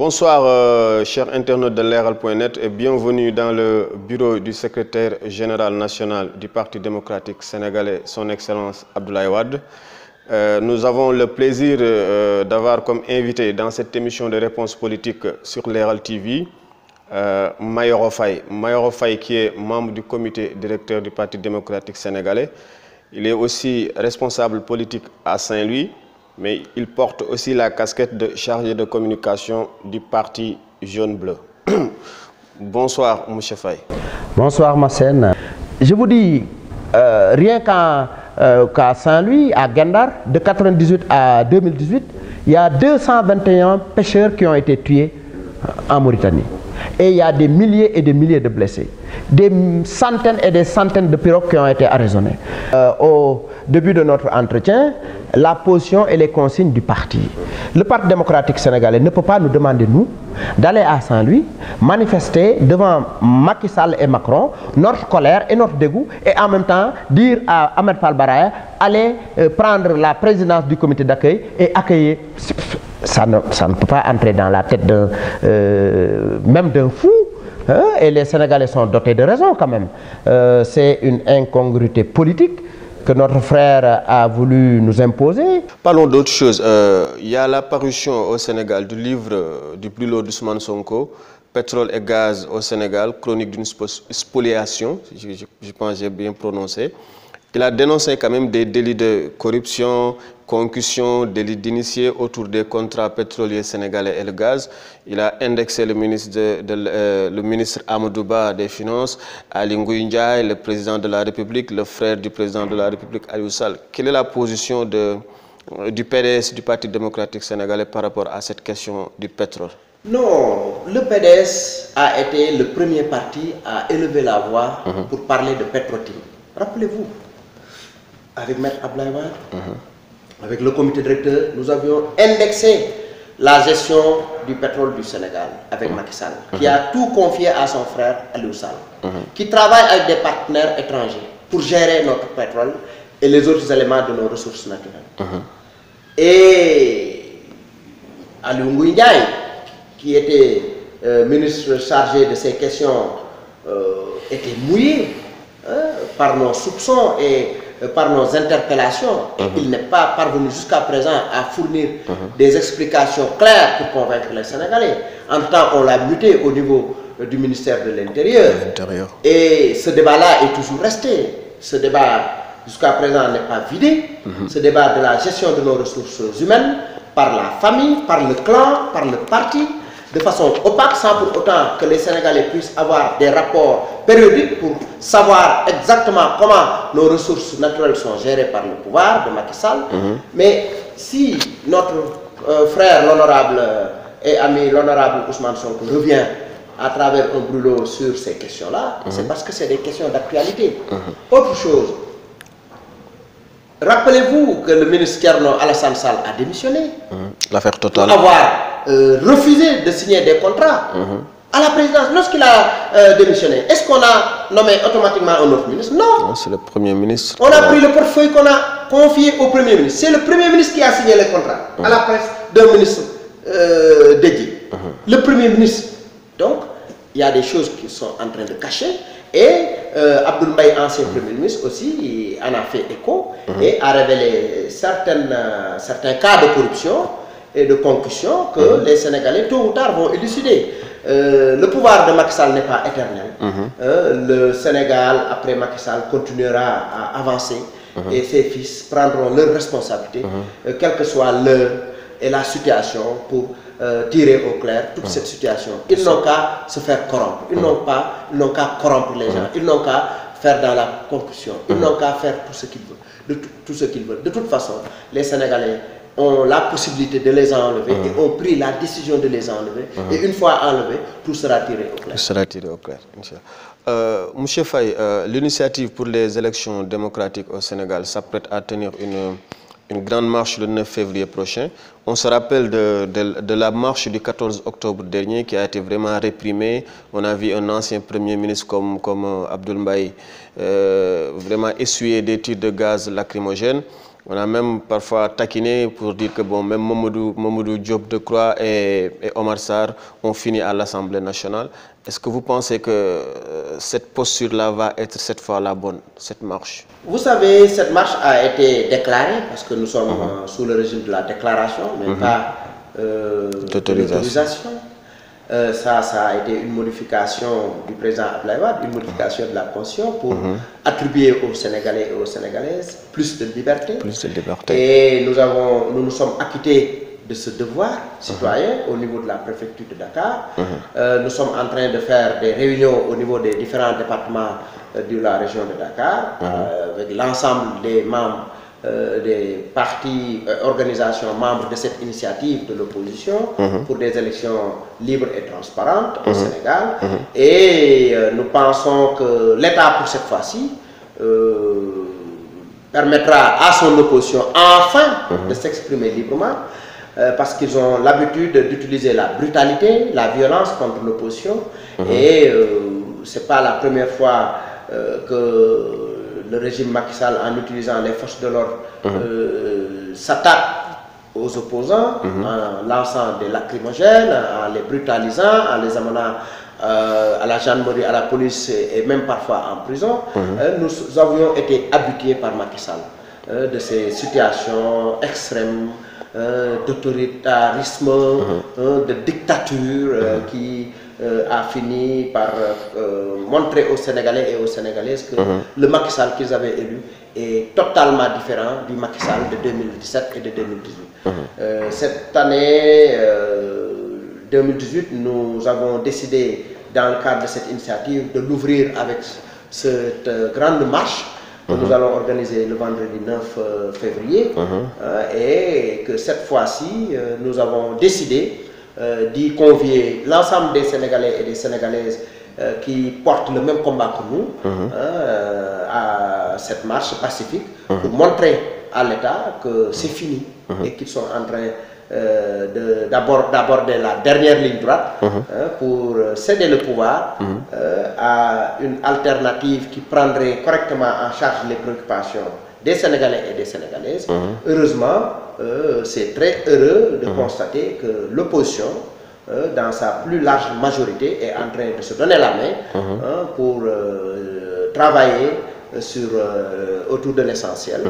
Bonsoir, chers internautes de Leral.net et bienvenue dans le bureau du secrétaire général national du Parti démocratique sénégalais, son Excellence Abdoulaye Wade. Nous avons le plaisir d'avoir comme invité dans cette émission de réponse politique sur Leral TV Mayoro Faye. Mayoro Faye qui est membre du comité directeur du Parti démocratique sénégalais. Il est aussi responsable politique à Saint-Louis, mais il porte aussi la casquette de chargé de communication du Parti Jaune-Bleu. Bonsoir, M. Faye. Bonsoir, Massène. Je vous dis, rien qu'à Saint-Louis, à Gendar, de 1998 à 2018, il y a 221 pêcheurs qui ont été tués en Mauritanie. Et il y a des milliers et des milliers de blessés. Des centaines et des centaines de pirogues qui ont été arraisonnées. Au début de notre entretien, la position et les consignes du parti. Le Parti démocratique sénégalais ne peut pas nous demander, nous, d'aller à Saint-Louis, manifester devant Macky Sall et Macron notre colère et notre dégoût, et en même temps dire à Ahmed Fall Braya, allez prendre la présidence du comité d'accueil et accueillir. Ça ne peut pas entrer dans la tête même d'un fou. Hein? Et les Sénégalais sont dotés de raison quand même. C'est une incongruité politique que notre frère a voulu nous imposer. Parlons d'autre chose. Il y a la parution au Sénégal du livre du plus lourd d'Ousmane Sonko, Pétrole et gaz au Sénégal, chronique d'une spoliation, je pense que j'ai bien prononcé. Il a dénoncé quand même des délits de corruption, concussion, délits d'initiés autour des contrats pétroliers sénégalais et le gaz. Il a indexé le ministre Amadou Ba des Finances, Ali Ngouille Ndiaye, le président de la République, le frère du président de la République, Aliou Sall. Quelle est la position du PDS, du Parti démocratique sénégalais, par rapport à cette question du pétrole? Non, le PDS a été le premier parti à élever la voix pour parler de Petro-Tim. Rappelez-vous, avec Maître Abdoulaye Wade, avec le comité directeur, nous avions indexé la gestion du pétrole du Sénégal avec Macky Sall, qui a tout confié à son frère Aliou Sall, qui travaille avec des partenaires étrangers pour gérer notre pétrole et les autres éléments de nos ressources naturelles. Et Aliou Ngouille Ndiaye, qui était ministre chargé de ces questions, était mouillé par nos soupçons et par nos interpellations. Il n'est pas parvenu jusqu'à présent à fournir des explications claires pour convaincre les Sénégalais. En même temps, on l'a muté au niveau du ministère de l'Intérieur. Et ce débat-là est toujours resté. Ce débat, jusqu'à présent, n'est pas vidé. Ce débat de la gestion de nos ressources humaines, par la famille, par le clan, par le parti, de façon opaque, sans pour autant que les Sénégalais puissent avoir des rapports périodiques pour savoir exactement comment nos ressources naturelles sont gérées par le pouvoir de Macky Sall. Mais si notre frère, l'honorable et ami, l'honorable Ousmane Sonko revient à travers un brûlot sur ces questions-là, c'est parce que c'est des questions d'actualité. Autre chose, rappelez-vous que le ministre Thierno Alassane Sall a démissionné. L'affaire Total. Pour avoir refusé de signer des contrats à la présidence. Lorsqu'il a démissionné, est-ce qu'on a nommé automatiquement un autre ministre? Non. C'est le Premier ministre. On a pris le portefeuille qu'on a confié au Premier ministre. C'est le Premier ministre qui a signé les contrats à la place d'un ministre dédié. Le Premier ministre. Donc, il y a des choses qui sont en train de cacher. Et Abdoul Mbaye, ancien Premier ministre aussi, en a fait écho et a révélé certains cas de corruption et de concussion que les Sénégalais, tôt ou tard, vont élucider. Le pouvoir de Macky Sall n'est pas éternel. Le Sénégal, après Macky Sall, continuera à avancer et ses fils prendront leurs responsabilités, quelle que soit l'heure et la situation, pour tirer au clair toute cette situation. Ils n'ont qu'à se faire corrompre. Ils n'ont qu'à corrompre les gens. Ils n'ont qu'à faire dans la concussion. Ils n'ont qu'à faire tout ce qu'ils veulent. Tout ce qu'ils veulent. De toute façon, les Sénégalais ont la possibilité de les enlever et ont pris la décision de les enlever. Et une fois enlevés, tout sera tiré au clair. Tout sera tiré au clair. Monsieur Faye, l'initiative pour les élections démocratiques au Sénégal s'apprête à tenir une grande marche le 9 février prochain. On se rappelle de la marche du 14 octobre dernier qui a été vraiment réprimée. On a vu un ancien Premier ministre comme Abdoul Mbaye vraiment essuyer des tirs de gaz lacrymogènes. On a même parfois taquiné pour dire que bon, même Mamadou Diop Decroix et Omar Sarr ont fini à l'Assemblée nationale. Est-ce que vous pensez que cette posture-là va être cette fois la bonne, cette marche? Vous savez, cette marche a été déclarée parce que nous sommes sous le régime de la déclaration, mais pas d'autorisation. Ça a été une modification du président Abdoulaye Wade, une modification de la Constitution pour attribuer aux Sénégalais et aux Sénégalaises plus de liberté. Plus de liberté. Et nous nous sommes acquittés de ce devoir citoyen au niveau de la préfecture de Dakar. Nous sommes en train de faire des réunions au niveau des différents départements de la région de Dakar avec l'ensemble des membres des partis, organisations membres de cette initiative de l'opposition pour des élections libres et transparentes au Sénégal. Et nous pensons que l'État, pour cette fois-ci, permettra à son opposition enfin de s'exprimer librement parce qu'ils ont l'habitude d'utiliser la brutalité, la violence contre l'opposition. Et ce n'est pas la première fois que le régime Macky Sall, en utilisant les forces de l'ordre, s'attaque aux opposants, en lançant des lacrymogènes, en les brutalisant, en les amenant à la gendarmerie, à la police et même parfois en prison. Nous avions été habitués par Macky Sall de ces situations extrêmes, d'autoritarisme, de dictature qui a fini par montrer aux Sénégalais et aux Sénégalaises que le Macky Sall qu'ils avaient élu est totalement différent du Macky Sall de 2017 et de 2018. Cette année 2018, nous avons décidé, dans le cadre de cette initiative, de l'ouvrir avec cette grande marche que nous allons organiser le vendredi 9 février. Et que cette fois-ci, nous avons décidé d'y convier l'ensemble des Sénégalais et des Sénégalaises qui portent le même combat que nous à cette marche pacifique pour montrer à l'État que c'est fini et qu'ils sont en train d'aborder la dernière ligne droite pour céder le pouvoir à une alternative qui prendrait correctement en charge les préoccupations des Sénégalais et des Sénégalaises. Heureusement, c'est très heureux de constater que l'opposition, dans sa plus large majorité, est en train de se donner la main pour travailler autour de l'essentiel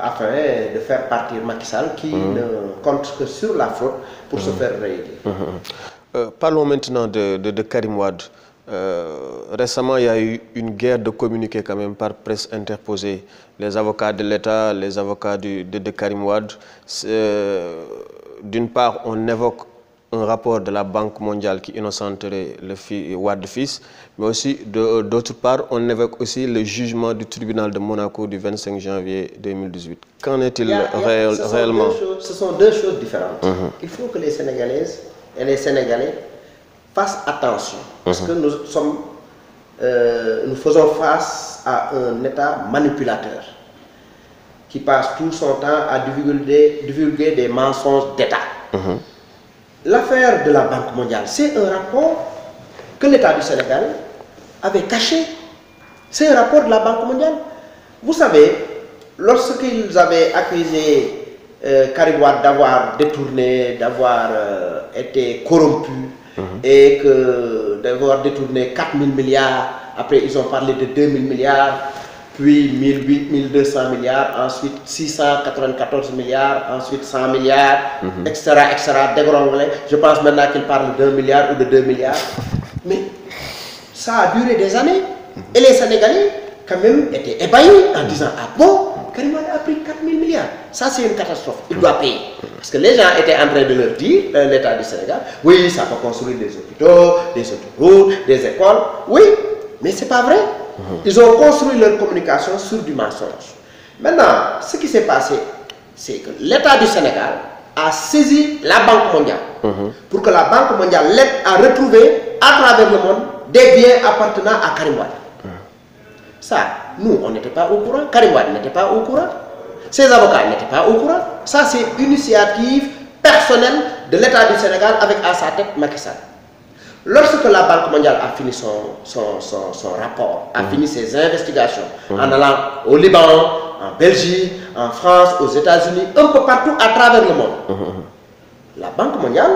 afin de faire partir Macky Sall qui ne compte que sur la fraude pour se faire réélire. Parlons maintenant de Karim Wade. Récemment, il y a eu une guerre de communiqués quand même par presse interposée. Les avocats de l'État, les avocats de Karim Wade. D'une part, on évoque un rapport de la Banque mondiale qui innocenterait le Wade fils, mais aussi d'autre part, on évoque aussi le jugement du tribunal de Monaco du 25 janvier 2018. Qu'en est-il réellement? Ce sont deux choses différentes. Il faut que les Sénégalaises et les Sénégalais fassent attention, parce que nous faisons face à un État manipulateur qui passe tout son temps à divulguer des mensonges d'État. L'affaire de la Banque mondiale, c'est un rapport que l'État du Sénégal avait caché. C'est un rapport de la Banque mondiale. Vous savez, lorsqu'ils avaient accusé Karim Wade d'avoir détourné, d'avoir été corrompu, et d'avoir détourné 4 000 milliards, après ils ont parlé de 2 000 milliards, puis 1200 milliards, ensuite 694 milliards, ensuite 100 milliards, etc., dégringolé. Je pense maintenant qu'ils parlent d'1 milliard ou de 2 milliards. Mais ça a duré des années. Et les Sénégalais, quand même, étaient ébahis en disant « Ah bon, Karim Wade a pris 4 000 milliards. Ça, c'est une catastrophe. Il doit payer. » Parce que les gens étaient en train de leur dire, l'État du Sénégal, oui, ça peut construire des hôpitaux, des autoroutes, des écoles. Oui, mais ce n'est pas vrai. Ils ont construit leur communication sur du mensonge. Maintenant, ce qui s'est passé, c'est que l'État du Sénégal a saisi la Banque mondiale pour que la Banque mondiale l'aide à retrouver à travers le monde des biens appartenant à Karim Wade. Ça, nous, on n'était pas au courant. Karim Wade n'était pas au courant. Ses avocats n'étaient pas au courant. Ça, c'est une initiative personnelle de l'État du Sénégal avec à sa tête Macky Sall. Lorsque la Banque mondiale a fini son rapport, a fini ses investigations, en allant au Liban, en Belgique, en France, aux États-Unis, un peu partout à travers le monde. La Banque mondiale,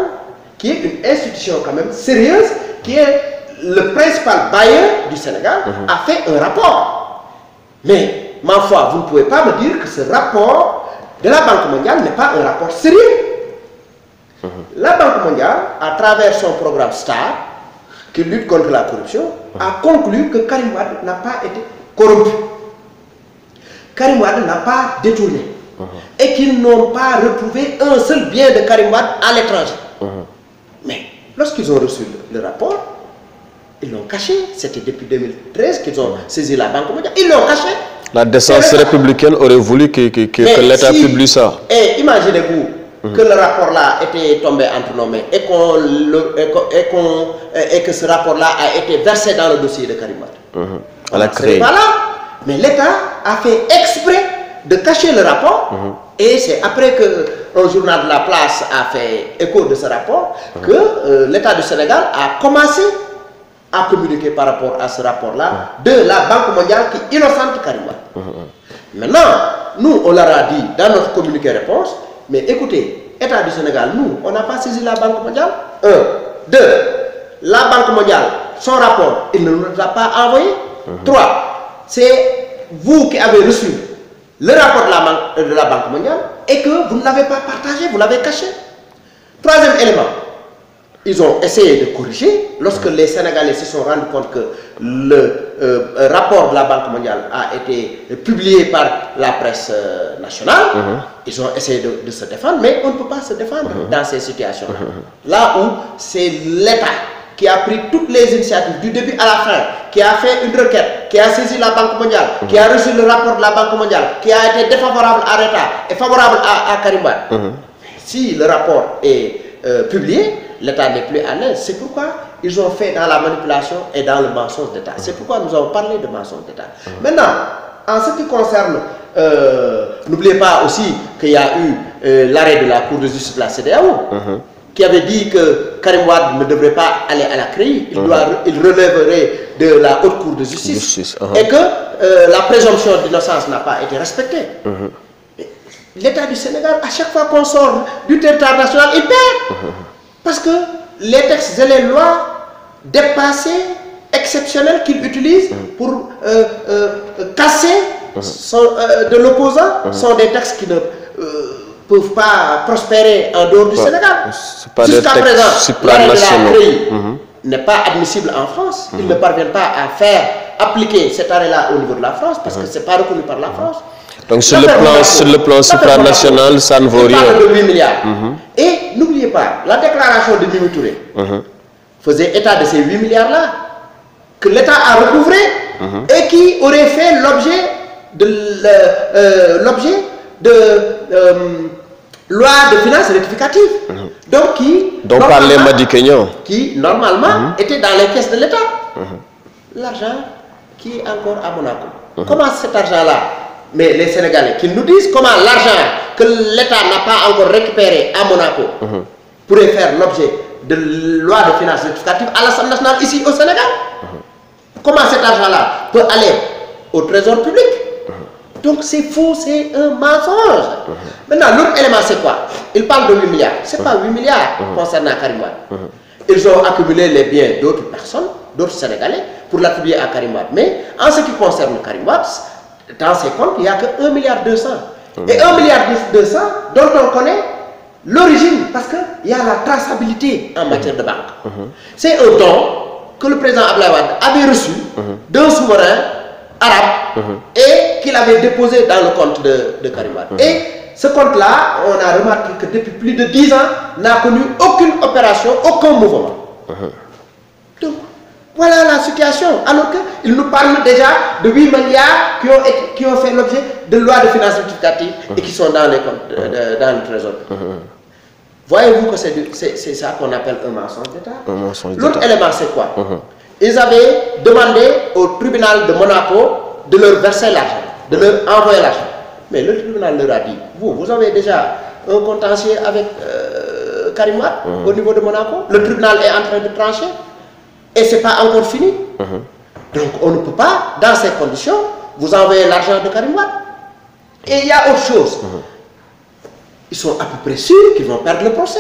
qui est une institution quand même sérieuse, qui est le principal bailleur du Sénégal, a fait un rapport. Mais, ma foi, vous ne pouvez pas me dire que ce rapport de la Banque mondiale n'est pas un rapport sérieux. La Banque mondiale, à travers son programme STAR, qui lutte contre la corruption, a conclu que Karim Wade n'a pas été corrompu. Karim Wade n'a pas détourné. Et qu'ils n'ont pas retrouvé un seul bien de Karim Wade à l'étranger. Mais lorsqu'ils ont reçu le rapport, ils l'ont caché. C'était depuis 2013 qu'ils ont saisi la Banque mondiale. Ils l'ont caché. La décence républicaine aurait voulu que l'État publie ça. Et imaginez-vous que le rapport-là était tombé entre nos mains et que ce rapport-là a été versé dans le dossier de Karim Wade. À la créée. Voilà. Mais l'État a fait exprès de cacher le rapport et c'est après qu'un journal de la place a fait écho de ce rapport que l'État du Sénégal a commencé à communiquer par rapport à ce rapport-là de la Banque mondiale qui innocente Karim Wade. Maintenant, nous, on leur a dit dans notre communiqué réponse, mais écoutez, État du Sénégal, nous, on n'a pas saisi la Banque mondiale. 1. 2. La Banque mondiale, son rapport, il ne nous l'a pas envoyé. 3. C'est vous qui avez reçu le rapport de la Banque mondiale et que vous ne l'avez pas partagé, vous l'avez caché. Troisième élément, ils ont essayé de corriger lorsque les Sénégalais se sont rendus compte que le rapport de la Banque mondiale a été publié par la presse nationale. Ils ont essayé de se défendre, mais on ne peut pas se défendre dans ces situations. Là où c'est l'État qui a pris toutes les initiatives du début à la fin, qui a fait une requête, qui a saisi la Banque mondiale, qui a reçu le rapport de la Banque mondiale, qui a été défavorable à l'État et favorable à Karim Wade. Si le rapport est publié, l'État n'est plus à l'aise. C'est pourquoi ils ont fait dans la manipulation et dans le mensonge d'État. C'est pourquoi nous avons parlé de mensonge d'État. Maintenant, en ce qui concerne, n'oubliez pas aussi qu'il y a eu l'arrêt de la Cour de justice de la CEDEAO, qui avait dit que Karim Wade ne devrait pas aller à la CREI, il relèverait de la Haute Cour de justice, et que la présomption d'innocence n'a pas été respectée. L'État du Sénégal, à chaque fois qu'on sort du territoire national, il perd. Parce que les textes et les lois dépassés, exceptionnels qu'il utilise pour casser de l'opposant sont des textes qui ne peuvent pas prospérer en dehors du Sénégal. Jusqu'à présent, l'arrêt de la CREI n'est pas admissible en France. Ils ne parviennent pas à faire appliquer cet arrêt-là au niveau de la France parce que ce n'est pas reconnu par la France. Donc sur le plan supranational, ça ne vaut rien. On parle de 8 milliards. Et n'oubliez pas, la déclaration de Mimi Touré faisait état de ces 8 milliards-là que l'État a recouvré et qui aurait fait l'objet de loi de finances rectificative. Donc par les Madikénians. Qui normalement était dans les caisses de l'État. L'argent qui est encore à Monaco. Comment cet argent-là, mais les Sénégalais qui nous disent comment l'argent que l'État n'a pas encore récupéré à Monaco pourrait faire l'objet de loi de finances rectificative à l'Assemblée nationale ici au Sénégal. Comment cet argent-là peut aller au trésor public? Donc c'est faux, c'est un mensonge. Maintenant, l'autre élément c'est quoi? Ils parlent de 8 milliards. Ce n'est pas 8 milliards concernant Karim Wade. Ils ont accumulé les biens d'autres personnes, d'autres Sénégalais, pour l'attribuer à Karim Wade. Mais en ce qui concerne Karim Wade, dans ses comptes, il n'y a que 1,2 milliard. Et 1,2 milliard dont on connaît l'origine, parce qu'il y a la traçabilité en matière de banque. C'est un don que le président Abdoulaye Wade avait reçu d'un souverain arabe et qu'il avait déposé dans le compte de Karim Wade. Et ce compte-là, on a remarqué que depuis plus de 10 ans, n'a connu aucune opération, aucun mouvement. Donc, voilà la situation. Alors qu'il nous parle déjà de 8 milliards qui ont fait l'objet de lois de finances rectificatives et qui sont dans les comptes, dans le trésor. Voyez-vous que c'est ça qu'on appelle un mensonge d'État. L'autre élément, c'est quoi? Ils avaient demandé au tribunal de Monaco de leur verser l'argent, de leur envoyer l'argent. Mais le tribunal leur a dit, vous avez déjà un contentieux avec Karim Wade au niveau de Monaco. Le tribunal est en train de trancher et ce n'est pas encore fini. Donc on ne peut pas, dans ces conditions, vous envoyer l'argent de Karim Wade. Et il y a autre chose. Ils sont à peu près sûrs qu'ils vont perdre le procès.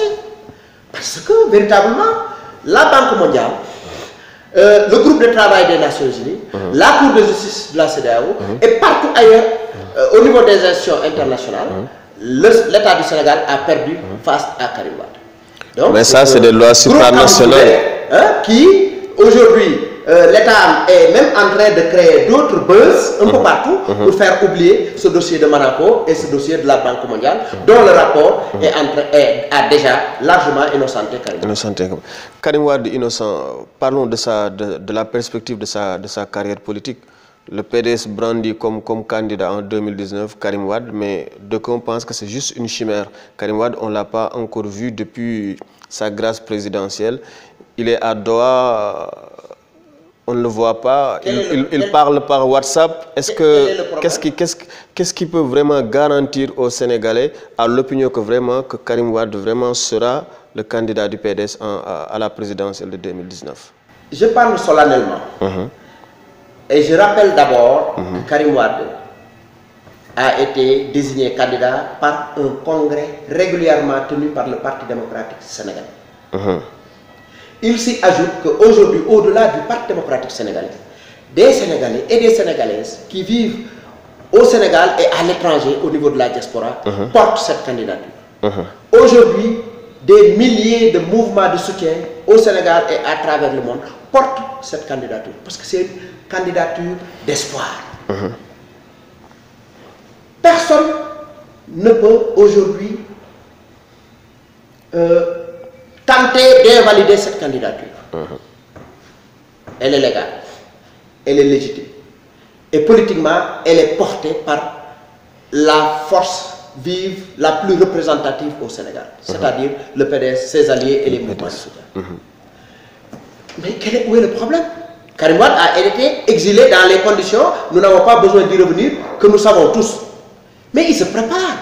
Parce que, véritablement, la Banque mondiale, le groupe de travail des Nations Unies, la Cour de justice de la CEDEAO, et partout ailleurs, au niveau des institutions internationales, l'État du Sénégal a perdu face à Karim Wade. Mais ça, c'est des lois supranationales. Qui, aujourd'hui, l'État est même en train de créer d'autres buzz un peu partout pour faire oublier ce dossier de Monaco et ce dossier de la Banque mondiale, dont le rapport a déjà largement innocenté Karim Wade. Karim Wade innocent, parlons de la perspective de sa carrière politique. Le PDS brandit comme candidat en 2019 Karim Wade, mais d'aucuns pensent que c'est juste une chimère. Karim Wade, on ne l'a pas encore vu depuis sa grâce présidentielle. Il est à Doha, on ne le voit pas, il parle par WhatsApp. Qu'est-ce qui peut vraiment garantir aux Sénégalais, à l'opinion que Karim Wade vraiment sera le candidat du PDS à la présidentielle de 2019? Je parle solennellement. Et je rappelle d'abord que Karim Wade a été désigné candidat par un congrès régulièrement tenu par le Parti démocratique sénégalais. Il s'y ajoute qu'aujourd'hui, au-delà du Parti démocratique sénégalais, des Sénégalais et des Sénégalaises qui vivent au Sénégal et à l'étranger, au niveau de la diaspora, portent cette candidature. Aujourd'hui, des milliers de mouvements de soutien au Sénégal et à travers le monde portent cette candidature. Parce que c'est une candidature d'espoir. Personne ne peut aujourd'hui tenter d'invalider cette candidature. Elle est légale, elle est légitime. Et politiquement, elle est portée par la force vive la plus représentative au Sénégal, c'est-à-dire le PDS, ses alliés et les mouvements de soutien. Mais où est le problème? Karim Wade a été exilé dans les conditions, nous n'avons pas besoin d'y revenir, que nous savons tous. Mais il se prépare.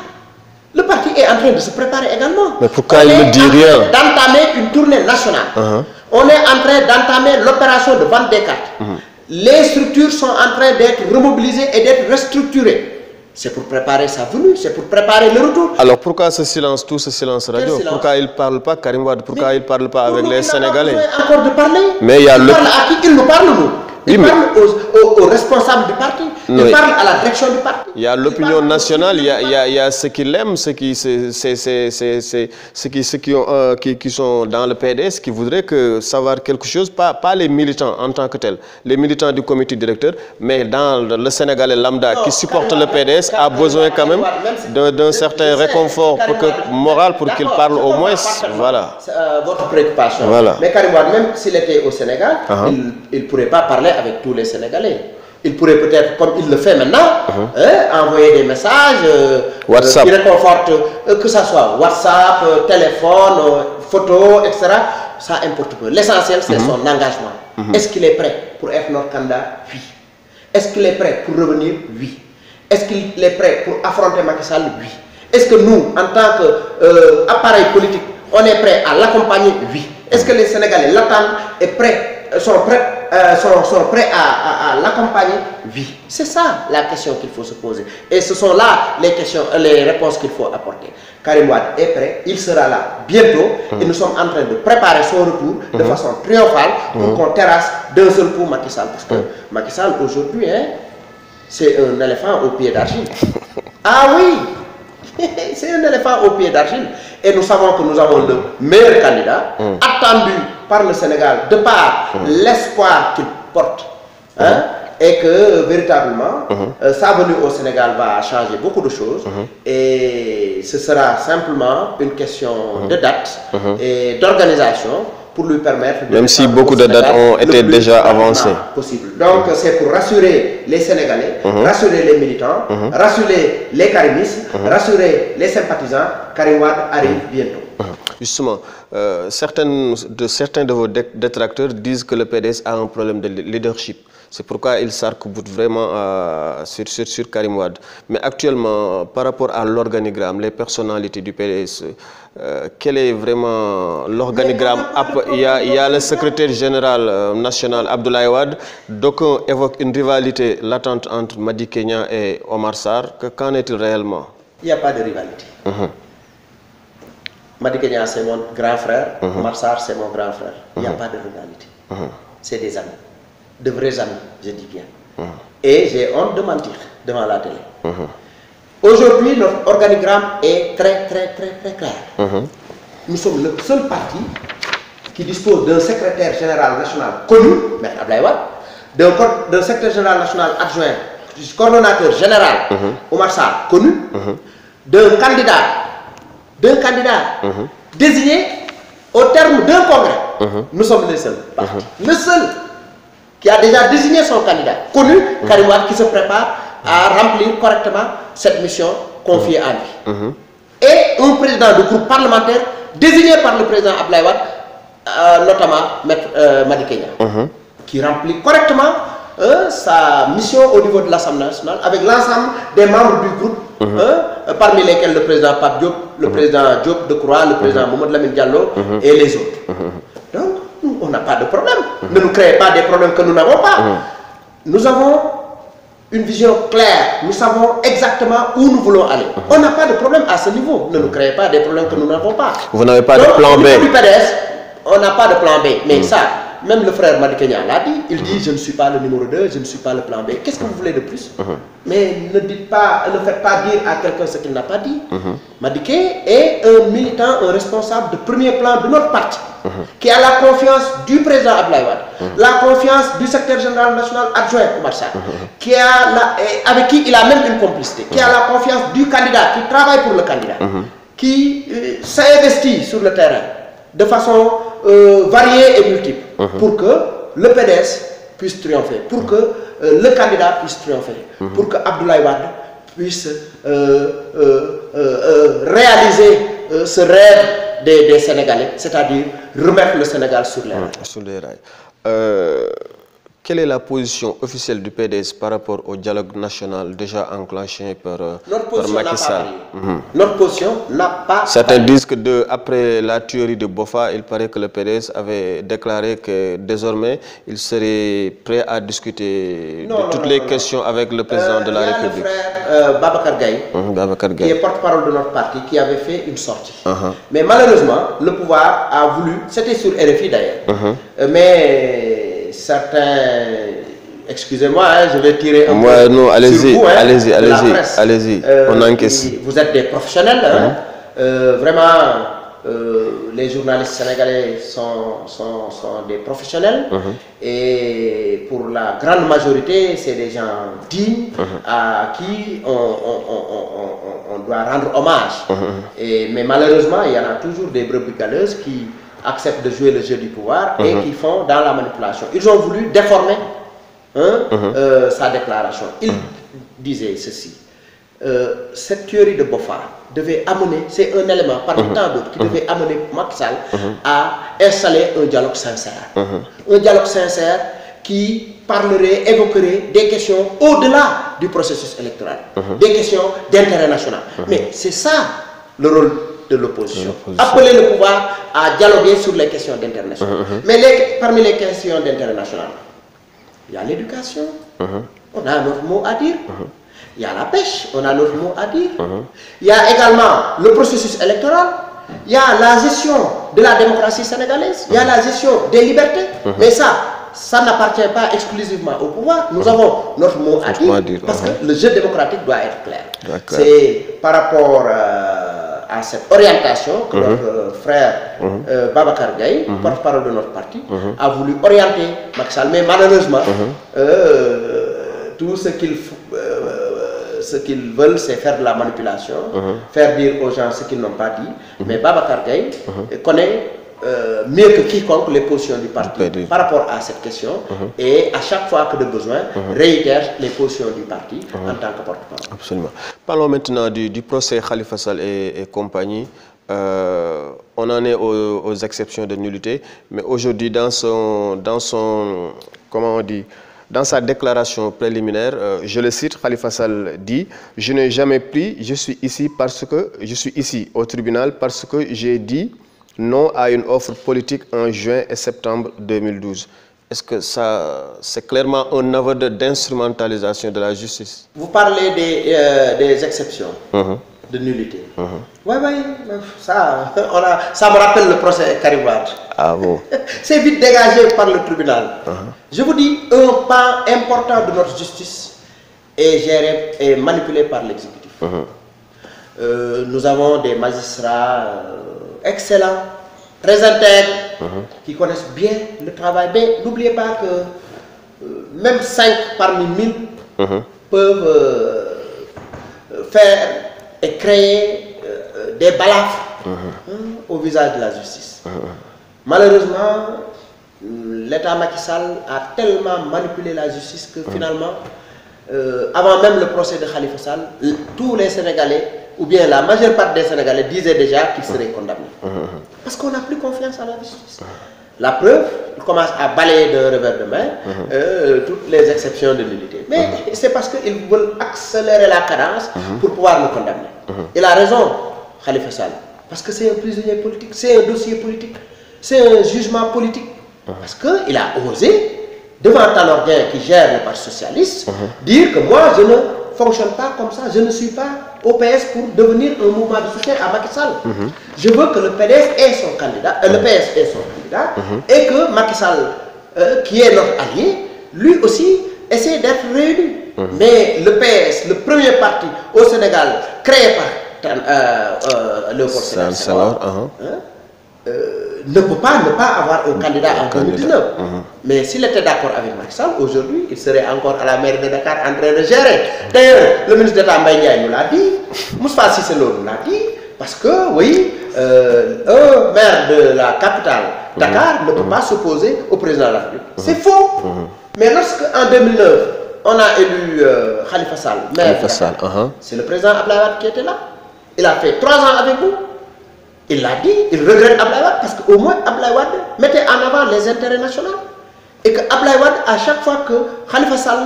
Le parti est en train de se préparer également. Mais pourquoi il ne dit rien? D'entamer une tournée nationale. On est en train d'entamer l'opération de vente des cartes. Les structures sont en train d'être remobilisées et d'être restructurées. C'est pour préparer sa venue, c'est pour préparer le retour. Alors pourquoi ce silence, tout ce silence radio? Pourquoi il ne parle pas, Karim Wade? Pourquoi il ne parle pas avec les Sénégalais? Il n'a pas besoin encore de parler. Mais il y a parle à qui? Il nous parle, nous. Il parle aux responsables du parti, il parle à la direction du parti. Il y a l'opinion nationale, il y a ceux qui l'aiment, ceux qui sont dans le PDS, qui voudraient savoir quelque chose, pas les militants en tant que tels, les militants du comité directeur, mais dans le Sénégalais lambda qui supporte le PDS a besoin quand même d'un certain réconfort moral pour qu'il parle au moins. Voilà. Votre préoccupation. Voilà. Mais Karim Wade, même s'il était au Sénégal, il ne pourrait pas parler avec tous les Sénégalais. Il pourrait peut-être, comme il le fait maintenant, envoyer des messages qui réconfortent, que ce soit WhatsApp, téléphone, photo, etc. Ça importe peu. L'essentiel, c'est son engagement. Est-ce qu'il est prêt pour être notre candidat? Oui. Est-ce qu'il est prêt pour revenir? Oui. Est-ce qu'il est prêt pour affronter Macky Sall? Oui. Est-ce que nous, en tant qu'appareil politique, on est prêt à l'accompagner? Oui. Est-ce que les Sénégalais l'attendent et sont prêts à l'accompagner? Oui. C'est ça la question qu'il faut se poser. Et ce sont là les réponses qu'il faut apporter. Karim Wade est prêt, il sera là bientôt et nous sommes en train de préparer son retour de façon triomphale pour qu'on terrasse d'un seul coup Macky Sall. Parce que Macky Sall aujourd'hui, c'est un éléphant au pied d'argile. Ah oui, c'est un éléphant au pied d'argile. Et nous savons que nous avons le meilleur candidat, attendu par le Sénégal, de par l'espoir qu'il porte. Et que véritablement, sa venue au Sénégal va changer beaucoup de choses. Et ce sera simplement une question de date et d'organisation pour lui permettre de... Même si beaucoup de dates ont été déjà avancées. Possible. Donc c'est pour rassurer les Sénégalais, rassurer les militants, rassurer les karimistes, rassurer les sympathisants. Karim Wade arrive bientôt. Justement, certains de vos détracteurs disent que le PDS a un problème de leadership. C'est pourquoi il s'arc-boute vraiment sur Karim Wade. Mais actuellement, par rapport à l'organigramme, les personnalités du PDS, quel est vraiment l'organigramme? Il y a le secrétaire général national Abdoulaye Wade. D'aucuns évoquent une rivalité latente entre Madi Kenya et Omar Sarr. Qu'en est-il réellement? Il n'y a pas de rivalité. Madi Kenya, c'est mon grand frère. Omar Sarr, c'est mon grand frère. Il n'y a pas de rivalité. C'est des amis. De vrais amis, je dis bien. Et j'ai honte de mentir devant la télé. Aujourd'hui, notre organigramme est très clair. Nous sommes le seul parti qui dispose d'un secrétaire général national connu, M. Abdoulaye Wade, d'un secrétaire général national adjoint, coordonnateur général, Omar Sarr, connu, d'un candidat désigné au terme d'un congrès. Nous sommes les seuls partis. Le seul qui a déjà désigné son candidat, connu, Karim Wade, qui se prépare à remplir correctement cette mission confiée à lui. Et un président de groupe parlementaire désigné par le président Abdoulaye Wade, notamment Madi Kenya, qui remplit correctement sa mission au niveau de l'Assemblée nationale avec l'ensemble des membres du groupe, parmi lesquels le président Pape Diop, le président Diop de Croix, le président Mohamed Lamine Diallo et les autres. Donc, on n'a pas de problème. Ne nous créez pas des problèmes que nous n'avons pas. Nous avons une vision claire. Nous savons exactement où nous voulons aller. On n'a pas de problème à ce niveau. Ne nous créez pas des problèmes que nous n'avons pas. Vous n'avez pas de plan B. Du PDS, on n'a pas de plan B. Mais ça, même le frère Madi Kenya l'a dit. Il dit, je ne suis pas le numéro 2, je ne suis pas le plan B. Qu'est-ce que vous voulez de plus? Mais ne faites pas dire à quelqu'un ce qu'il n'a pas dit. Madi Kenya est un militant, un responsable de premier plan de notre parti, qui a la confiance du président Abdoulaye Wade, la confiance du secrétaire général national adjoint Omar Sarr, avec qui il a même une complicité, qui a la confiance du candidat, qui travaille pour le candidat, qui s'investit sur le terrain de façon variée et multiple, pour que le PDS puisse triompher, pour que le candidat puisse triompher, pour que Abdoulaye Wade puisse réaliser ce rêve des Sénégalais, c'est-à-dire remettre le Sénégal sur les rails. Quelle est la position officielle du PDS par rapport au dialogue national déjà enclenché par Macky Sall? Notre position n'a pas. Certains disent que après la tuerie de Bofa, il paraît que le PDS avait déclaré que désormais il serait prêt à discuter de toutes les questions avec le président de la République. Il y a le frère Babacar Gaye, qui est porte-parole de notre parti, qui avait fait une sortie. Mais malheureusement, le pouvoir a voulu, c'était sur RFI d'ailleurs, mais certains, excusez-moi, je vais tirer un peu non, allez-y, sur vous, allez-y, on encaisse. Vous êtes des professionnels, vraiment, les journalistes sénégalais sont des professionnels, et pour la grande majorité, c'est des gens dignes à qui on doit rendre hommage. Mais malheureusement, il y en a toujours des brebis galeuses qui acceptent de jouer le jeu du pouvoir et qui font dans la manipulation. Ils ont voulu déformer sa déclaration. Il disait ceci: cette théorie de Bofa devait amener, c'est un élément parmi tant d'autres qui devait amener Macky Sall à installer un dialogue sincère. Un dialogue sincère qui parlerait, évoquerait des questions au-delà du processus électoral, des questions d'intérêt national. Mais c'est ça le rôle de l'opposition. Appeler le pouvoir à dialoguer sur les questions d'intérêt national. Mais parmi les questions d'intérêt national, il y a l'éducation, on a notre mot à dire. Il y a la pêche, on a notre mot à dire. Il y a également le processus électoral. Il y a la gestion de la démocratie sénégalaise. Il y a la gestion des libertés. Mais ça n'appartient pas exclusivement au pouvoir. Nous avons notre mot à dire parce que le jeu démocratique doit être clair. C'est par rapport à cette orientation que notre frère Babacar Gaye, porte-parole de notre parti, a voulu orienter Macky Sall. Mais malheureusement, tout ce qu'ils veulent, c'est faire de la manipulation, faire dire aux gens ce qu'ils n'ont pas dit. Mais Babacar Gaye connaît mieux que quiconque les positions du parti par rapport à cette question et à chaque fois que de besoin réitère les positions du parti en tant que porte-parole. Absolument. Parlons maintenant du procès Khalifa Sall et compagnie. On en est aux exceptions de nullité, mais aujourd'hui dans son comment on dit, Dans sa déclaration préliminaire, je le cite, Khalifa Sall dit « Je n'ai jamais pris, je suis ici au tribunal parce que j'ai dit non à une offre politique en juin et septembre 2012 ». Est-ce que ça, c'est clairement un aveu d'instrumentalisation de la justice? Vous parlez des exceptions de nullité. Oui, ça me rappelle le procès Karim Wade. Ah bon? C'est vite dégagé par le tribunal. Je vous dis, un pan important de notre justice est géré et manipulé par l'exécutif. Nous avons des magistrats excellents, très intègres, qui connaissent bien le travail. Mais n'oubliez pas que même 5 parmi 1000 peuvent faire et créer des balafres au visage de la justice. Malheureusement, l'État Macky Sall a tellement manipulé la justice que finalement, avant même le procès de Khalifa Sall, tous les Sénégalais, ou bien la majeure partie des Sénégalais, disaient déjà qu'ils seraient condamnés. Parce qu'on n'a plus confiance à la justice. La preuve, il commence à balayer d'un revers de main toutes les exceptions de nullité. Mais c'est parce qu'ils veulent accélérer la cadence pour pouvoir nous condamner. Il a raison, Khalifa Sall, parce que c'est un prisonnier politique, c'est un dossier politique, c'est un jugement politique. Parce qu'il a osé, devant Tanordien qui gère le Parti socialiste, dire que moi je ne fonctionne pas comme ça, je ne suis pas au PS pour devenir un mouvement de soutien à Macky Sall. Je veux que le PDS ait son candidat, le PS ait son candidat, et que Macky Sall, qui est notre allié, lui aussi essaie d'être réélu. Mais le PS, le premier parti au Sénégal, créé par Léopold Sédar Senghor, ne peut pas ne pas avoir un candidat en 2019. Mais s'il était d'accord avec Macky Sall, aujourd'hui, il serait encore à la mairie de Dakar en train de gérer. D'ailleurs, le ministre d'État Mbaye Ndiaye nous l'a dit, Moustapha Cissé Lo nous l'a dit, parce que, oui, un maire de la capitale, Dakar, ne peut pas s'opposer au président de la République. C'est faux. Mais lorsque, en 2009, on a élu Khalifa Sall, maire de Dakar, c'est le président Abdoulaye Wade qui était là. Il a fait 3 ans avec vous. Il l'a dit, il regrette Abdoulaye Wade parce qu'au moins Abdoulaye Wade mettait en avant les intérêts nationaux. Et que Abdoulaye Wade, à chaque fois que Khalifa Sall,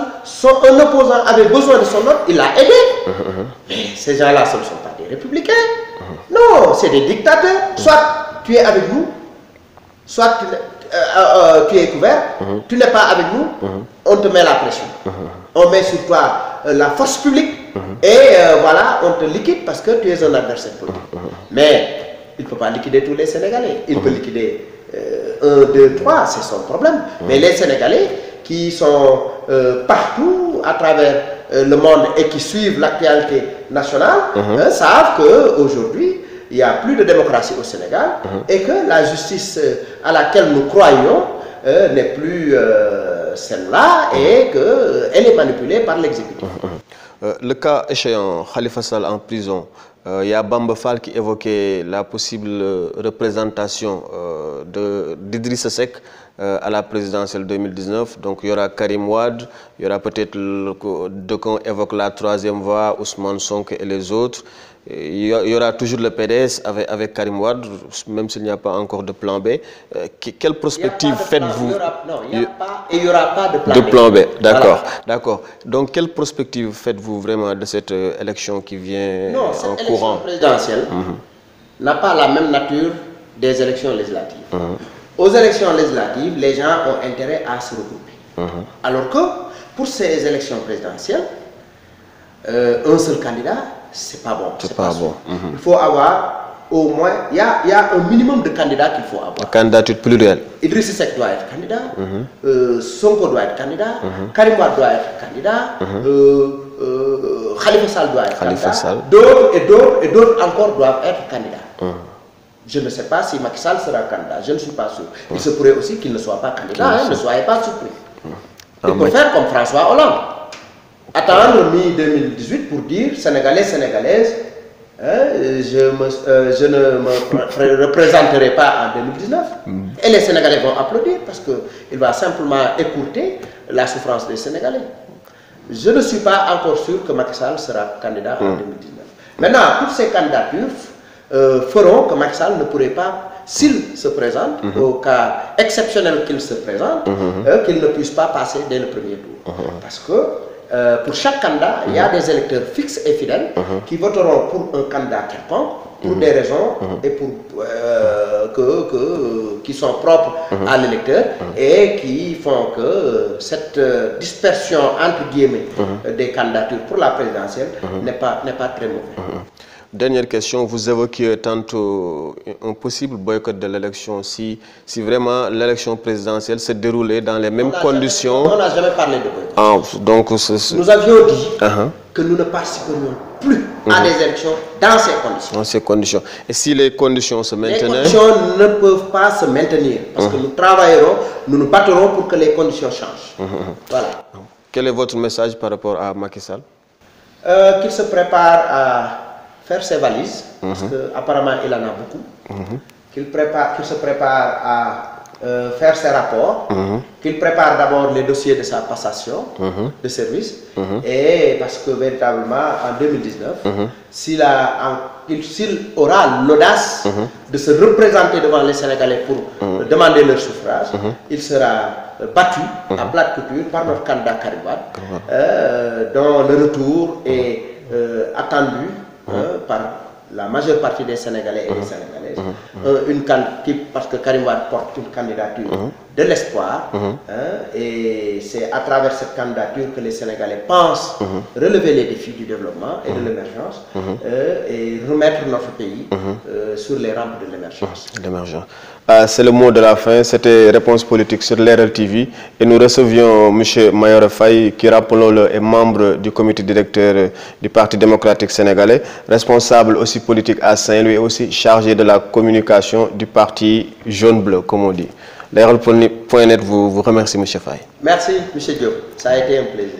un opposant, avait besoin de son ordre, il l'a aidé. Mais ces gens-là, ce ne sont pas des républicains. Non, c'est des dictateurs. Soit tu es avec nous, soit tu es couvert, tu n'es pas avec nous, on te met la pression. On met sur toi la force publique et voilà, on te liquide parce que tu es un adversaire politique. Mais il ne peut pas liquider tous les Sénégalais. Il peut liquider 1, 2, 3, c'est son problème. Mais les Sénégalais qui sont partout à travers le monde et qui suivent l'actualité nationale savent qu'aujourd'hui, il n'y a plus de démocratie au Sénégal et que la justice à laquelle nous croyons n'est plus celle-là et qu'elle est manipulée par l'exécutif. Le cas échéant, Khalifa Sall en prison, il y a Bamba Fall qui évoquait la possible représentation d'Idrissa Seck à la présidentielle 2019. Donc il y aura Karim Wade, il y aura peut-être qu'on évoque la 3e voie, Ousmane Sonko et les autres. Il y aura toujours le PDS avec Karim Wade, même s'il n'y a pas encore de plan B. Quelle perspective faites-vous? Non, il n'y aura pas de plan B. D'accord, d'accord. Donc, quelle perspective faites-vous vraiment de cette élection qui vient en courant? L'élection présidentielle n'a pas la même nature des élections législatives. Aux élections législatives, les gens ont intérêt à se regrouper. Alors que pour ces élections présidentielles, un seul candidat, c'est pas bon. C'est pas bon. Il faut avoir au moins, il y a un minimum de candidats qu'il faut avoir. La candidature plurielle. Idrissa Seck doit être candidat, Sonko doit être candidat, Karim Wade doit être candidat, Khalifa Sall doit être candidat, d'autres et d'autres encore doivent être candidats. Je ne sais pas si Macky Sall sera candidat, je ne suis pas sûr. Il se pourrait aussi qu'il ne soit pas candidat, ne soyez pas surpris. Il peut faire comme François Hollande. Attendre mi-2018 pour dire Sénégalais, Sénégalaises, je ne me représenterai pas en 2019. Et les Sénégalais vont applaudir parce qu'il va simplement écourter la souffrance des Sénégalais. Je ne suis pas encore sûr que Macky Sall sera candidat en 2019. Maintenant, toutes ces candidatures feront que Macky Sall ne pourrait pas, s'il se présente, au cas exceptionnel qu'il se présente, qu'il ne puisse pas passer dès le premier tour. Parce que pour chaque candidat, il y a des électeurs fixes et fidèles qui voteront pour un candidat quelconque, pour des raisons et pour, qui sont propres à l'électeur et qui font que cette dispersion entre guillemets des candidatures pour la présidentielle n'est pas très mauvaise. Dernière question, vous évoquiez tantôt un possible boycott de l'élection si vraiment l'élection présidentielle s'est déroulée dans les mêmes conditions. On n'a jamais parlé de boycott. Donc nous avions dit que nous ne participerions plus à des élections dans ces conditions. Dans ces conditions. Et si les conditions se maintenaient? Les conditions ne peuvent pas se maintenir parce que nous travaillerons, nous nous battrons pour que les conditions changent. Voilà. Quel est votre message par rapport à Macky Sall? Qu'il se prépare à faire ses valises, parce qu'apparemment il en a beaucoup, qu'il se prépare à faire ses rapports, qu'il prépare d'abord les dossiers de sa passation de service, et parce que véritablement en 2019, s'il aura l'audace de se représenter devant les Sénégalais pour demander leur suffrage, il sera battu à plate couture par notre candidat Karim Wade, dont le retour est attendu par la majeure partie des Sénégalais et des Sénégalaises, parce que Karim Wade porte une candidature de l'espoir, et c'est à travers cette candidature que les Sénégalais pensent relever les défis du développement et de l'émergence et remettre notre pays sur les rampes de l'émergence. C'est le mot de la fin, c'était Réponse politique sur Leral TV et nous recevions M. Mayoro Faye qui, rappelons-le, est membre du comité directeur du Parti démocratique sénégalais, responsable aussi politique à Saint-Louis et aussi chargé de la communication du parti jaune-bleu, comme on dit. Leral.net vous remercie, M. Faye. Merci, M. Diop. Ça a été un plaisir.